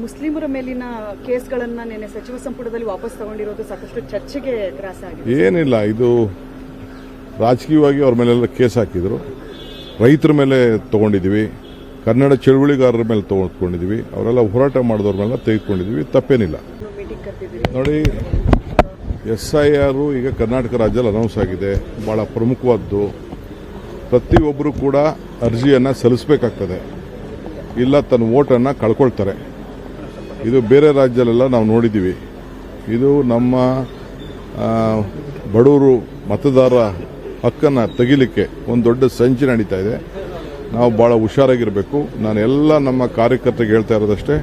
ಮುಸ್ಲಿಮರ ಮೇಲಿನ ಕೇಸ್ಗಳನ್ನ ನಿನ್ನೆ ಸಚಿವ ಸಂಪುಟದಲ್ಲಿ ವಾಪಸ್ ತಗೊಂಡಿರೋದು ಸಾಕಷ್ಟು ಚರ್ಚೆಗೆ ಗ್ರಾಸ ಆಗಿದೆ. ಏನಿಲ್ಲ, ಇದು ರಾಜಕೀಯವಾಗಿ ಅವ್ರ ಮೇಲೆಲ್ಲ ಕೇಸ್ ಹಾಕಿದ್ರು. ರೈತರ ಮೇಲೆ ತಗೊಂಡಿದ್ದೀವಿ, ಕನ್ನಡ ಚಳುವಳಿಗಾರರ ಮೇಲೆ ತಗೊಂಡಿದ್ದೀವಿ, ಅವರೆಲ್ಲ ಹೋರಾಟ ಮಾಡಿದವ್ರ ಮೇಲೆ ತೆಗೆದುಕೊಂಡಿದ್ದೀವಿ. ತಪ್ಪೇನಿಲ್ಲ. ಮೀಟಿಂಗ್ ಕರೆದಿದ್ದೀರಿ. ನೋಡಿ, SIR ಈಗ ಕರ್ನಾಟಕ ರಾಜ್ಯದಲ್ಲಿ ಅನೌನ್ಸ್ ಆಗಿದೆ. ಬಹಳ ಪ್ರಮುಖವಾದ್ದು. ಪ್ರತಿಯೊಬ್ಬರು ಕೂಡ ಅರ್ಜಿಯನ್ನು ಸಲ್ಲಿಸಬೇಕಾಗ್ತದೆ, ಇಲ್ಲ ತನ್ನ ವೋಟನ್ನು ಕಳ್ಕೊಳ್ತಾರೆ. ಇದು ಬೇರೆ ರಾಜ್ಯದಲ್ಲೆಲ್ಲ ನಾವು ನೋಡಿದ್ದೀವಿ. ಇದು ನಮ್ಮ ಬಡವರು ಮತದಾರರ ಹಕ್ಕನ್ನು ತೆಗಿಲಿಕ್ಕೆ ಒಂದು ದೊಡ್ಡ ಸಂಚು ನಡೀತಾ ಇದೆ. ನಾವು ಭಾಳ ಹುಷಾರಾಗಿರಬೇಕು. ನಾನು ಎಲ್ಲ ನಮ್ಮ ಕಾರ್ಯಕರ್ತರಿಗೆ ಹೇಳ್ತಾ ಇರೋದಷ್ಟೇ,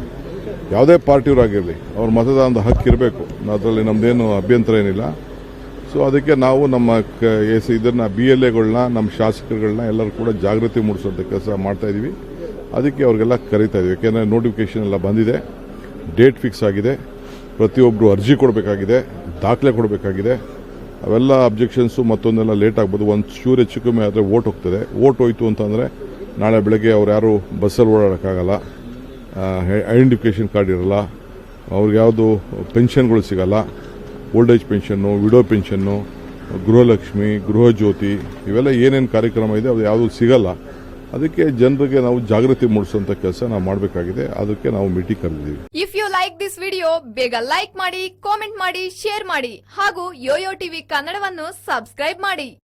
ಯಾವುದೇ ಪಾರ್ಟಿಯವರಾಗಿರಲಿ ಅವ್ರ ಮತದಾನದ ಹಕ್ಕು ಇರಬೇಕು. ಅದರಲ್ಲಿ ನಮ್ಮದೇನು ಅಭ್ಯಂತರ ಏನಿಲ್ಲ. ಸೊ ಅದಕ್ಕೆ ನಾವು ನಮ್ಮ ಇದನ್ನು BLAಗಳನ್ನ, ನಮ್ಮ ಶಾಸಕರುಗಳನ್ನ ಎಲ್ಲರೂ ಕೂಡ ಜಾಗೃತಿ ಮೂಡಿಸುವಂಥ ಕೆಲಸ ಮಾಡ್ತಾ ಇದ್ದೀವಿ. ಅದಕ್ಕೆ ಅವ್ರಿಗೆಲ್ಲ ಕರೀತಾ ಇದ್ದೀವಿ. ಯಾಕೆಂದರೆ ನೋಟಿಫಿಕೇಶನ್ ಎಲ್ಲ ಬಂದಿದೆ, ಡೇಟ್ ಫಿಕ್ಸ್ ಆಗಿದೆ, ಪ್ರತಿಯೊಬ್ಬರು ಅರ್ಜಿ ಕೊಡಬೇಕಾಗಿದೆ, ದಾಖಲೆ ಕೊಡಬೇಕಾಗಿದೆ. ಅವೆಲ್ಲ ಅಬ್ಜೆಕ್ಷನ್ಸು ಮತ್ತೊಂದೆಲ್ಲ ಲೇಟ್ ಆಗ್ಬೋದು. ಒಂದು ಚೂರು ಹೆಚ್ಚು ಕಮ್ಮಿ ಆದರೆ ವೋಟ್ ಹೋಗ್ತದೆ. ವೋಟ್ ಹೋಯ್ತು ಅಂತಂದರೆ ನಾಳೆ ಬೆಳಗ್ಗೆ ಅವ್ರು ಯಾರು ಬಸ್ಸಲ್ಲಿ ಓಡಾಡೋಕ್ಕಾಗಲ್ಲ, ಐಡೆಂಟಿಫಿಕೇಷನ್ ಕಾರ್ಡ್ ಇರಲ್ಲ, ಅವ್ರಿಗೆ ಯಾವುದು ಪೆನ್ಷನ್ಗಳು ಸಿಗಲ್ಲ, old age pension, widow pension, Gruhalakshmi, Gruhajyothi, ಇವೆಲ್ಲ ಏನೇನು ಕಾರ್ಯಕ್ರಮ ಇದೆ ಅದು ಯಾವುದು ಸಿಗಲ್ಲ. ಅದಕ್ಕೆ ಜನರಿಗೆ ನಾವು ಜಾಗೃತಿ ಮೂಡಿಸುವಂತ ಕೆಲಸ ನಾವು ಮಾಡಬೇಕಾಗಿದೆ. ಅದಕ್ಕೆ ನಾವು ಮೀಟಿಂಗ್ ಕರೆದಿದ್ದೀವಿ. If you like this video, ಬೇಗ ಲೈಕ್ ಮಾಡಿ, ಕಾಮೆಂಟ್ ಮಾಡಿ, ಶೇರ್ ಮಾಡಿ ಹಾಗೂ ಯೋಯೋ ಟಿವಿ ಕನ್ನಡವನ್ನು ಸಬ್ಸ್ಕ್ರೈಬ್ ಮಾಡಿ.